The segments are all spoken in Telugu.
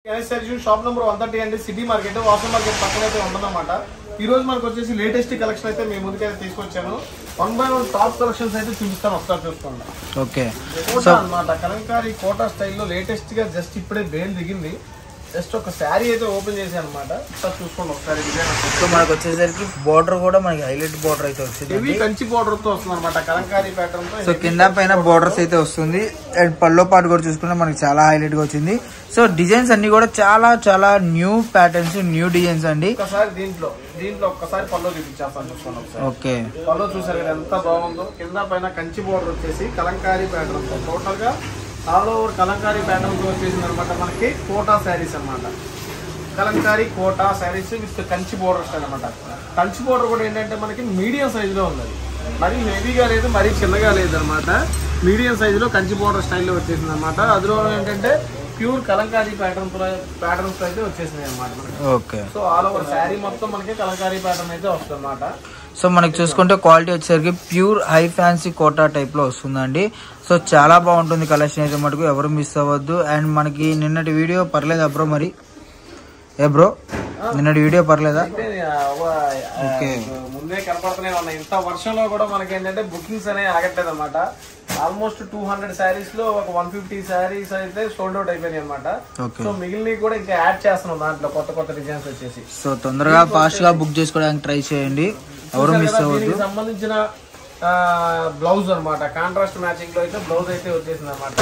షాప్ నెంబర్ 130 అండి, సిటీ మార్కెట్ వాసన మార్కెట్ పక్కన అయితే ఉంటుందన్నమాట. ఈ రోజు మనకు వచ్చేసి లేటెస్ట్ కలెక్షన్ అయితే మేము ముందుకైతే తీసుకొచ్చాను. 1 by 1 టాప్ కలెక్షన్స్ అయితే చూపిస్తాను, ఒకసారి చూసుకోండి. ఓకే కోటా అన్నమాట, కలంకారీ కోటా స్టైల్లో లేటెస్ట్ గా జస్ట్ ఇప్పుడే బేల్ దిగింది. జస్ట్ ఒక శారీ అయితే ఓపెన్ చేసి అనమాట, చూసుకోండి ఒకసారి. సో మనకు వచ్చేసరికి బోర్డర్ కూడా మనకి హైలైట్ బోర్డర్ అయితే వస్తుంది, హెవీ కంచి బోర్డర్ తో వస్తుంది అనమాట, కలంకారీ ప్యాటర్న్ తో. సో కింద పైన బోర్డర్స్ అయితే వస్తుంది అండ్ పల్లో పాటు కూడా చూసుకుంటే మనకి చాలా హైలైట్ గా వచ్చింది. సో డిజైన్స్ అన్ని కూడా చాలా చాలా న్యూ ప్యాటర్న్స్, న్యూ డిజైన్స్ అండి. ఒకసారి దీంట్లో ఒక్కసారి పల్లో చూపించేస్తాను, చూసుకోండి ఒకసారి. ఓకే, పల్లో చూసారు కదా ఎంత బాగుందో. కింద పైన కంచి బోర్డర్ వచ్చేసి కలంకారీ ప్యాటర్న్ తో టోటల్ గా ఆల్ ఓవర్ కలంకారీ ప్యాటర్న్ తో వచ్చేసింది అనమాట. మనకి కోటా శారీస్ అనమాట, Kalamkari Kota saris with Kanchi border style అనమాట. కంచి బోర్డర్ కూడా ఏంటంటే మనకి మీడియం సైజ్ లో ఉంది, మరీ హెవీగా లేదు మరీ చిన్నగా లేదు అనమాట. మీడియం సైజ్ లో కంచి బోర్డర్ స్టైల్లో వచ్చేసింది అనమాట. అందులో ఏంటంటే ప్యూర్ కలంకారీ ప్యాటర్న్స్ అయితే వచ్చేసినాయి అనమాట. Okay, so all over sari మొత్తం మనకి కలంకారీ ప్యాటర్న్ అయితే వస్తుంది అనమాట. సో మనకి చూసుకుంటే క్వాలిటీ వచ్చేసరికి pure high fancy Kota type లో వస్తుందండి. సో చాలా బాగుంటుంది కలెక్షన్ అయితే మటుకు ఎవరు మిస్ అవ్వద్దు. అండ్ మనకి నిన్నటి వీడియో పర్లేదా బ్రో? మరి బ్రో నిన్నటి వీడియో పర్లేదా? ముందే కనపడుతూనే ఉన్నాయి. ఇంత వర్షంలో కూడా మనకి ఏంటంటే బుకింగ్స్ అనేవి ఆగట్లేదు అనమాట. ఆల్మోస్ట్ 200 శారీస్ లో ఒక 150 శారీస్ అయితే సోల్డ్ అవుట్ అయిపోయినాయి అనమాట. సో మిగిలినవి కూడా ఇంకా యాడ్ చేస్తున్నాం దాంట్లో కొత్త కొత్త డిజైన్స్ వచ్చేసి. సో తొందరగా ఫాస్ట్ గా బుక్ చేసుకోవడానికి ట్రై చేయండి, ఎవరు మిస్ అవ్వద్దు. సంబంధించిన బ్లౌజ్ అనమాట, కాంట్రాస్ట్ మ్యాచింగ్ లో అయితే బ్లౌజ్ అయితే వచ్చేసింది అనమాట.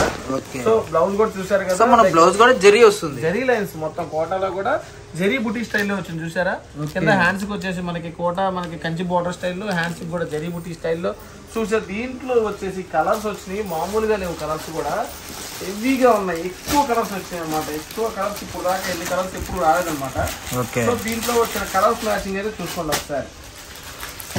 సో బ్లౌజ్ కూడా చూసారు కదా, మన బ్లౌజ్ కూడా జరీ వస్తుంది, జరీ లైన్స్ మొత్తం కోటాలో కూడా జరీ బుటీ స్టైల్లో వచ్చింది చూసారా. కింద హ్యాండ్స్ కి వచ్చేసి మనకి కోటా మనకి కంచి బోర్డర్ స్టైల్లో, హ్యాండ్స్ కి కూడా జరీ బుటీ స్టైల్లో చూసారు. దీంట్లో వచ్చేసి కలర్స్ వచ్చినాయి, మామూలుగా లేవు కలర్స్ కూడా హెవీగా ఉన్నాయి. ఎక్కువ కలర్స్ వచ్చినాయి అనమాట, ఎక్కువ కలర్స్ ఇప్పుడు దాకా ఎన్ని కలర్స్ ఎప్పుడు రాలేదన్నమాట. సో దీంట్లో వచ్చిన కలర్స్ మ్యాచింగ్ అయితే చూసుకోండి ఒకసారి.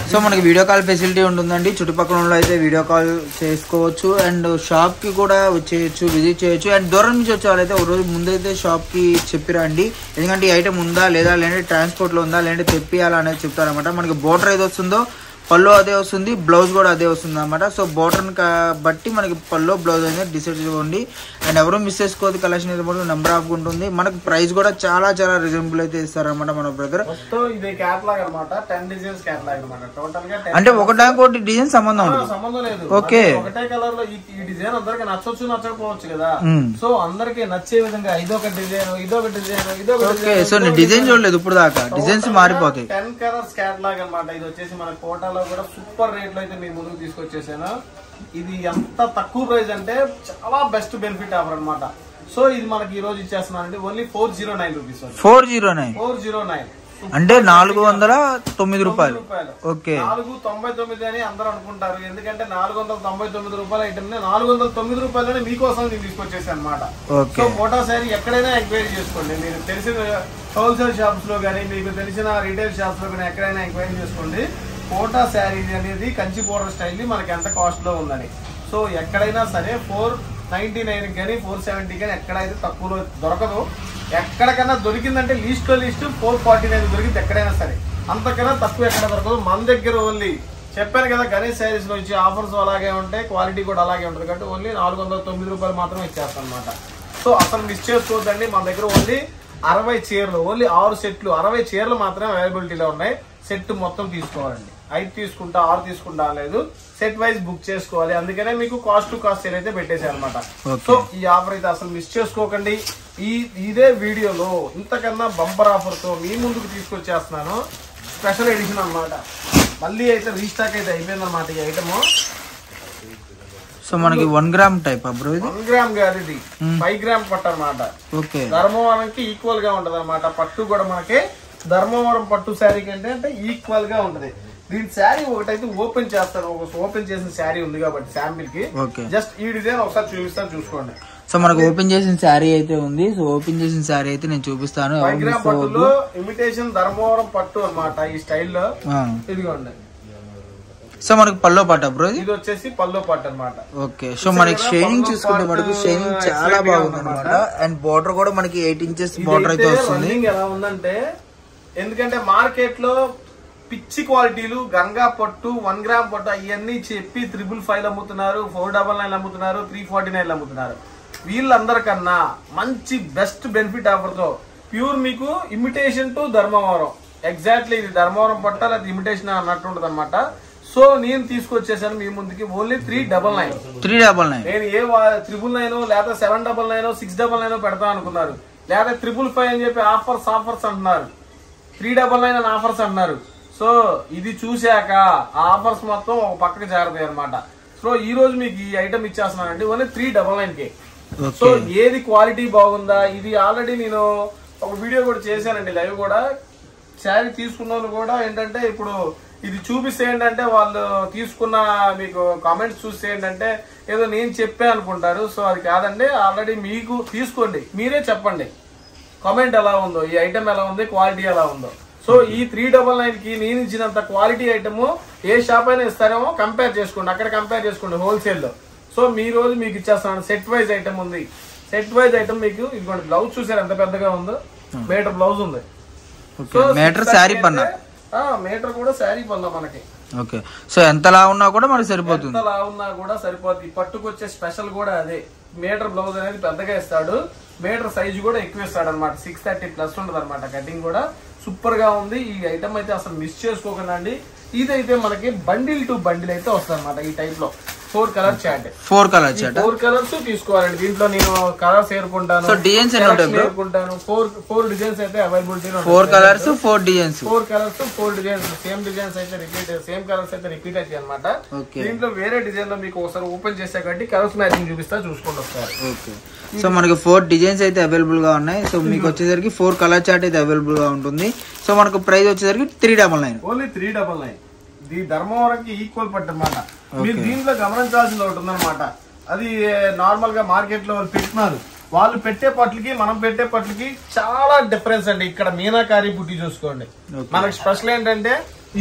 సో మనకి వీడియో కాల్ ఫెసిలిటీ ఉంటుందండి, చుట్టుపక్కల అయితే వీడియో కాల్ చేసుకోవచ్చు అండ్ షాప్ కి కూడా వచ్చేయచ్చు, విజిట్ చేయొచ్చు. అండ్ దూరం నుంచి వచ్చే వాళ్ళైతే ఒక రోజు ముందైతే షాప్ కి చెప్పిరండి, ఎందుకంటే ఈ ఐటమ్ ఉందా లేదా, లేదంటే ట్రాన్స్పోర్ట్ లో ఉందా, లేదంటే తెప్పియాలా అనేది చెప్తారనమాట. మనకి బోర్డర్ ఏది వస్తుందో పల్లో అదే వస్తుంది, బ్లౌజ్ కూడా అదే వస్తుంది అనమాట. సో బోర్డర్ని బట్టి మనకి పల్లో బ్లౌజ్ అనేది డిసైడ్ చేసుకోండి. అండ్ ఎవరు మిస్ చేసుకోవద్దు, కలెక్షన్ అయితే కూడా నెంబర్ ఆఫ్ ఉంటుంది. మనకి ప్రైస్ కూడా చాలా చాలా రీజనబుల్ అయితే ఇస్తారనమాట మన బ్రదర్. అంటే ఒకటి డిజైన్ సంబంధం లేదు, ఓకే. ఒకటే కలర్ లో ఈ డిజైన్ అందరికి నచ్చొచ్చు నచ్చకపోవచ్చు కదా. సో అందరికి నచ్చే విధంగా ఇదొక డిజైన్, ఇదొక డిజైన్, ఇదొక డిజైన్. సో నేను డిజైన్ చూడలేదు ఇప్పుడు దాకా, డిజైన్స్ మారిపోతాయి. 10 కలర్స్ క్యాటలాగ్ అనమాట. ఇది వచ్చేసి మన కోటాలో కూడా సూపర్ రేట్ లో అయితే మీ ముందుకు తీసుకొచ్చేసాను. ఇది ఎంత తక్కువ ప్రైస్ అంటే చాలా బెస్ట్ బెనిఫిట్ ఆఫర్ అనమాట. సో ఇది మనకి ఈ రోజు ఇచ్చేస్తున్నానండి ఓన్లీ 409 రూపీస్. 409 అంటే 409 రూపాయలు. ఓకే, 499 అని అందరూ అనుకుంటారు, ఎందుకంటే 499 రూపాయల ఐటమ్ 409 రూపాయలనే మీకోసం నేను తీసుకొచ్చేసాను అనమాట. సో కోటా శారీ ఎక్కడైనా ఎంక్వైరీ చేసుకోండి, మీరు తెలిసిన హోల్సేల్ షాప్స్ లో కానీ మీకు తెలిసిన రీటైల్ షాప్స్ లో కానీ ఎక్కడైనా ఎంక్వైరీ చేసుకోండి. కోటా శారీ అనేది కంచి బోర్డర్ స్టైల్ మనకి ఎంత కాస్ట్ లో ఉందని. సో ఎక్కడైనా సరే 499 కానీ 470 కానీ ఎక్కడైతే తక్కువలో దొరకదు. ఎక్కడికైనా దొరికిందంటే లీస్ట్ లో లీస్ట్ 449 దొరికింది ఎక్కడైనా సరే, అంతకన్నా తక్కువ ఎక్కడ దొరకదు. మన దగ్గర ఓన్లీ చెప్పాను కదా, గణేష్ శారీస్ లో ఇచ్చే ఆఫర్స్ అలాగే ఉంటాయి, క్వాలిటీ కూడా అలాగే ఉంటుంది. కాబట్టి ఓన్లీ 409 రూపాయలు మాత్రమే ఇచ్చేస్తాం అనమాట. సో అసలు మిస్ చేసుకోవద్దండి, మన దగ్గర ఓన్లీ 60 చీరలు, ఓన్లీ 6 సెట్లు 60 చీరలు మాత్రమే అవైలబిలిటీలో ఉన్నాయి. సెట్ మొత్తం తీసుకోవాలండి, 5 తీసుకుంటా 6 తీసుకుంటా లేదు, సెట్ వైజ్ బుక్ చేసుకోవాలి. అందుకనే మీకు కాస్ట్ టు కాస్ట్ సేల్ అయితే పెట్టేశారు అనమాట. సో ఈ ఆఫర్ అయితే అసలు మిస్ చేసుకోకండి. ఇదే వీడియోలో ఇంతకన్నా బంపర్ ఆఫర్ తో మీ ముందుకు తీసుకొచ్చేస్తున్నాను, స్పెషల్ ఎడిషన్ అనమాట. మళ్ళీ అయితే రీస్టాక్ అయితే అయిపోయింది అనమాట ఈ ఐటమ్. సో మనకి 1 గ్రామ్ టైప్ 1 గ్రామ్ కాదు, ఇది 5 గ్రామ్ పట్టు అనమాట. ధర్మవరంకి ఈక్వల్ గా ఉంటది అనమాట. పట్టు కూడా మనకి ధర్మవరం పట్టు శారీ కంటే అంటే ఈక్వల్ గా ఉంటది. దీని శారీ ఒకటైతే ఓపెన్ చేస్తాను, ఓపెన్ చేసిన శారీ ఉంది కాబట్టి శాంపిల్ కి జస్ట్ ఈ డిజైన్ ఒకసారి చూపిస్తాను, చూసుకోండి. సో మనకు ఓపెన్ చేసిన శారీ అయితే ఉంది. సో ఓపెన్ చేసిన శారీ అయితే నేను చూపిస్తాను. 5 గ్రామ్ పట్టులో ఇమిటేషన్ ధర్మవరం పట్టు అనమాట ఈ స్టైల్లో. ఇదిగోండి. సో మనకి పల్లో పాట బ్రో, ఇది వచ్చేసి పల్లో పాట అనమాట. ఓకే, సో మనకి షైనింగ్ చూసుకుంటే మనకి షైనింగ్ చాలా బాగుంది అనమాట. అండ్ బోర్డర్ కూడా మనకి 8 ఇంచెస్ బోర్డర్ అయితే వస్తుంది. ఎలా ఉందంటే, ఎందుకంటే మార్కెట్ లో పిచ్చి క్వాలిటీలు గంగా పట్టు 1 గ్రామ్ పట్టు అవన్నీ చెప్పి 555 అమ్ముతున్నారు, 499 అమ్ముతున్నారు, 349 అమ్ముతున్నారు. వీళ్ళందరికన్నా మంచి బెస్ట్ బెనిఫిట్ ఆఫర్ తో ప్యూర్ మీకు ఇమిటేషన్ టు ధర్మవరం, ఎగ్జాక్ట్లీ ఇది ధర్మవరం పట్ట లేదా ఇమిటేషన్ అన్నట్టు ఉంటది అనమాట. సో నేను తీసుకొచ్చేసాను మీ ముందుకి ఓన్లీ 399. నేను ఏ 999 లేదా 799 699 పెడతా అనుకున్నారు, లేదా 555 అని చెప్పి ఆఫర్స్ అంటున్నారు, 399 అని ఆఫర్స్ అంటున్నారు. సో ఇది చూశాక ఆఫర్స్ మొత్తం ఒక పక్కకి చేరతాయి అనమాట. సో ఈ రోజు మీకు ఈ ఐటమ్ ఇచ్చేస్తున్నానండి ఓన్లీ 399K. సో ఏది క్వాలిటీ బాగుందా, ఇది ఆల్రెడీ నేను ఒక వీడియో కూడా చేశానండి లైవ్ కూడా. శారీ తీసుకున్న వాళ్ళు కూడా ఏంటంటే ఇప్పుడు ఇది చూపిస్తే ఏంటంటే వాళ్ళు తీసుకున్న మీకు కామెంట్స్ చూస్తే ఏంటంటే ఏదో నేను చెప్పే అనుకుంటారు. సో అది కాదండి, ఆల్రెడీ మీకు తీసుకోండి, మీరే చెప్పండి కామెంట్ ఎలా ఉందో, ఈ ఐటమ్ ఎలా ఉంది, క్వాలిటీ ఎలా ఉందో. సో ఈ 399కి నేను ఇచ్చినంత క్వాలిటీ ఐటమ్ ఏ షాప్ అయినా ఇస్తారేమో కంపేర్ చేసుకోండి, అక్కడ కంపేర్ చేసుకోండి హోల్సేల్ లో. సో మీ రోజు మీకు ఇచ్చేస్తాను సెట్ వైజ్ ఐటమ్ ఉంది. సెట్ వైజ్ ఐటమ్ మీకు ఇదిగోండి, బ్లౌజ్ చూసారు ఎంత పెద్దగా ఉందో, మీటర్ బ్లౌజ్ ఉంది. మీటర్ శారీ పన్నా, మీటర్ కూడా శారీ పన్నా మనకి. ఓకే. సో ఎంతలా ఉన్నా కూడా మనకి సరిపోతుంది, ఎంతలా ఉన్నా కూడా సరిపోతుంది. పట్టుకొచ్చే స్పెషల్ కూడా అదే, మీటర్ బ్లౌజ్ అనేది పెద్దగా ఇస్తాడు, మీటర్ సైజు కూడా ఎక్కువ ఇస్తాడు అనమాట. 630+ ఉంటది అనమాట. కటింగ్ కూడా సూపర్ గా ఉంది. ఈ ఐటమ్ అయితే అసలు మిస్ చేసుకోకుండా అండి. ఇదైతే మనకి బండిల్ టు బండిల్ అయితే వస్తుంది అనమాట. ఈ టైప్ లో 4 కలర్ చాట్, 4 కలర్స్ తీసుకోవాలండి. దీంట్లో నేను కలర్స్ ఏరుకుంటాను, డిజైన్స్ ఏరుకుంటాను. 4 డిజైన్స్ అయితే availability, 4 colours 4 designs, 4 colours 4 designs. Same designs అయితే రిపీట్, సేమ్ కలర్స్ అయితే రిపీట్ అవుతాయి అనమాట. దీంట్లో వేరే డిజైన్ లో మీకు ఒకసారి ఓపెన్ చేసా కాబట్టి కలర్స్ మ్యాచింగ్ చూపిస్తా, చూసుకోండి ఒకసారి. ఓకే. సో మనకి 4 డిజైన్స్ అయితే అవైలబుల్ గా ఉన్నాయి. సో మీకు వచ్చేసరికి 4 కలర్ చార్ట్ అయితే అవైలబుల్ గా ఉంటుంది. సో మనకు ప్రైస్ వచ్చేసరికి 399, ఓన్లీ 399. ఇది ధర్మవరంకి ఈక్వల్ పట్టు అనమాట. మీరు దీంట్లో గమనించాల్సింది ఒకటి ఉందన్నమాట. అది నార్మల్ గా మార్కెట్ లో వాళ్ళు పెట్టినారు, వాళ్ళు పెట్టే పట్లకి మనం పెట్టే పట్లకి చాలా డిఫరెన్స్ అండి. ఇక్కడ మీనాకారి బుట్టి చూసుకోండి, మనకి స్పెషల్ ఏంటంటే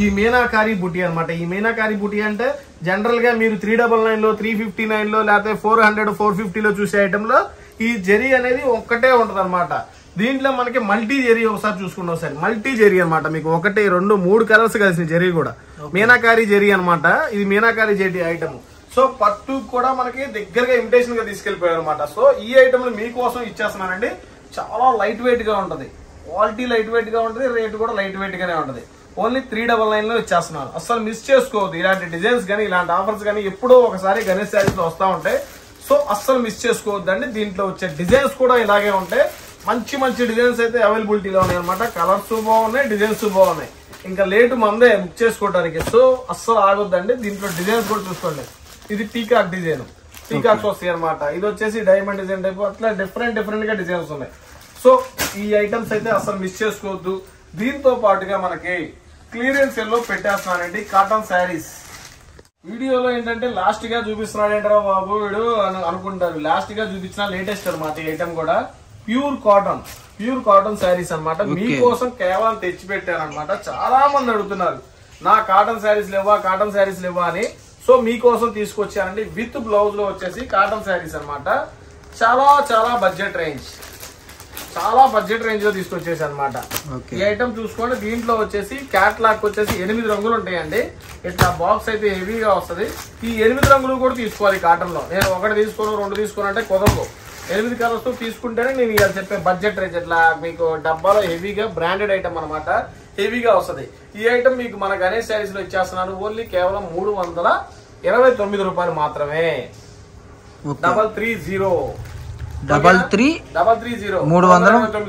ఈ మీనాకారి బుట్టి అనమాట. ఈ మీనాకారి బుట్టి అంటే జనరల్ గా మీరు 399 లో 359 లో లేకపోతే 400 450 లో చూసే ఐటమ్ లో ఈ జరీ అనేది ఒక్కటే ఉంటది అనమాట. దీంట్లో మనకి మల్టీ జెరీ ఒకసారి చూసుకుంటాం. ఒకసారి మల్టీ జెరీ అనమాట. మీకు 1 2 3 కలర్స్ కలిసిన జెరీ కూడా మీనాకారి జెరీ అనమాట. ఇది మీనాకారి జెరీ ఐటమ్. సో పట్టు కూడా మనకి దగ్గరగా ఇమిటేషన్ గా తీసుకెళ్లిపోయారు అనమాట. సో ఈ ఐటమ్ మీకోసం ఇచ్చేస్తున్నానండి. చాలా లైట్ వెయిట్ గా ఉంటది, క్వాలిటీ లైట్ వెయిట్ గా ఉంటది, రేట్ కూడా లైట్ వెయిట్ గానే ఉంటది. ఓన్లీ 399 లో ఇచ్చేస్తున్నాను. అసలు మిస్ చేసుకోవద్దు. ఇలాంటి డిజైన్స్ కానీ ఇలాంటి ఆఫర్స్ కానీ ఎప్పుడో ఒకసారి గణేష్ శారీస్ లో వస్తా ఉంటాయి. సో అస్సలు మిస్ చేసుకోవద్దండి. దీంట్లో వచ్చే డిజైన్స్ కూడా ఇలాగే ఉంటాయి. మంచి మంచి డిజైన్స్ అయితే అవైలబిలిటీలో ఉన్నాయి అనమాట. కలర్స్ బాగున్నాయి, డిజైన్స్ బాగున్నాయి. ఇంకా లేటు మందే బుక్ చేసుకోవడానికి. సో అస్సలు ఆగొద్దండి. దీంట్లో డిజైన్స్ కూడా చూసుకోండి. ఇది పీకాక్ డిజైన్, పీకాక్స్ వస్తాయి అనమాట. ఇది వచ్చేసి డైమండ్ డిజైన్ టైప్, అట్లా డిఫరెంట్ గా డిజైన్స్ ఉన్నాయి. సో ఈ ఐటమ్స్ అయితే అసలు మిస్ చేసుకోవద్దు. దీంతో పాటుగా మనకి క్లియరెన్స్ సెల్ లో పెట్టేస్తున్నానండి కాటన్ శారీస్. వీడియోలో ఏంటంటే లాస్ట్ గా చూపిస్తున్నాడు ఏంటారా బాబు వీడు అని అనుకుంటారు. లాస్ట్ గా చూపించిన లేటెస్ట్ అనమాట. ఈ ఐటమ్ కూడా ప్యూర్ కాటన్ శారీస్ అనమాట. మీకోసం కేవలం తెచ్చి పెట్టాను అనమాట. చాలా మంది అడుగుతున్నారు నా కాటన్ శారీస్ లేవా అని. సో మీకోసం తీసుకొచ్చానండి. విత్ బ్లౌజ్ లో వచ్చేసి కాటన్ శారీస్ అనమాట. చాలా బడ్జెట్ రేంజ్ లో తీసుకొచ్చేసి అనమాట. ఈ ఐటమ్ చూసుకోండి. దీంట్లో వచ్చేసి క్యాట్లాగ్ వచ్చేసి 8 రంగులు ఉంటాయండి. ఇట్లా బాక్స్ అయితే హెవీగా వస్తుంది. ఈ 8 రంగులు కూడా తీసుకోవాలి కాటన్ లో. నేను 1 తీసుకోను 2 తీసుకోను అంటే కుదరదు. 8 కలర్స్ తో తీసుకుంటేనే నేను ఇలా చెప్పే బడ్జెట్ రేంజ్. ఇట్లా మీకు డబ్బాలో హెవీగా బ్రాండెడ్ ఐటమ్ అనమాట, హెవీగా వస్తుంది. ఈ ఐటమ్ మీకు మన గణేష్ శారీస్ లో ఇచ్చేస్తున్నాను. ఓన్లీ కేవలం 329 రూపాయలు మాత్రమే. 329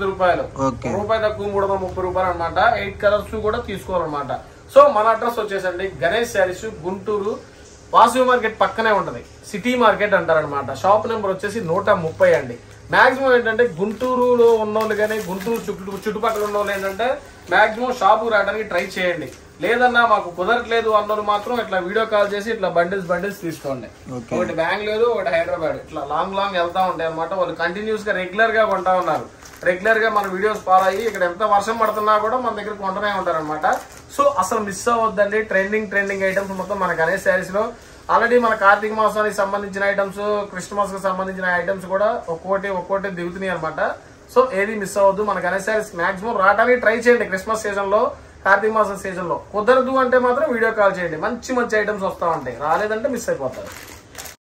రూపాయలు, రూపాయి తక్కువ 330 రూపాయలు అనమాట. 8 కలర్స్ కూడా తీసుకోవాలన్నమాట. సో మన అడ్రస్ వచ్చేసండి గణేష్ శారీస్, గుంటూరు వాసవి మార్కెట్ పక్కనే ఉంటది. సిటీ మార్కెట్ అంటారనమాట. షాప్ నెంబర్ వచ్చేసి 130 అండి. మాక్సిమం ఏంటంటే గుంటూరులో ఉన్నోళ్ళు కానీ గుంటూరు చుట్టుపక్కల ఉన్నోళ్ళు ఏంటంటే మాక్సిమం షాపు రావడానికి ట్రై చేయండి. లేదన్నా మాకు కుదరట్లేదు అన్నోళ్ళు మాత్రం ఇట్లా వీడియో కాల్ చేసి ఇట్లా బండిల్స్ తీసుకోండి. ఒకటి బెంగళూరు, ఒకటి హైదరాబాద్, ఇట్లా లాంగ్ వెళ్తా ఉంటాయి అనమాట. వాళ్ళు కంటిన్యూస్ గా రెగ్యులర్ గా కొంటా ఉన్నారు. రెగ్యులర్ గా మన వీడియోస్ ఫాలో అయ్యి ఇక్కడ ఎంత వర్షం పడుతున్నా కూడా మన దగ్గర కొంటనే ఉంటారు అనమాట. సో అసలు మిస్ అవ్వద్దండి. ట్రెండింగ్ ఐటమ్స్ మొత్తం మన గణేష్ శారీస్ లో ఆల్రెడీ మన కార్తీక మాసానికి సంబంధించిన ఐటమ్స్, క్రిస్మస్ కి సంబంధించిన ఐటమ్స్ కూడా ఒక్కోటి దిగుతున్నాయి అనమాట. సో ఏది మిస్ అవ్వద్దు. మన గణేష్ శారీస్ మాక్సిమం రావడానికి ట్రై చేయండి. క్రిస్మస్ సీజన్ లో, కార్తీక మాసం సీజన్ లో. కుదరదు అంటే మాత్రం వీడియో కాల్ చేయండి. మంచి ఐటమ్స్ వస్తా ఉంటాయి. రాలేదంటే మిస్ అయిపోతారు.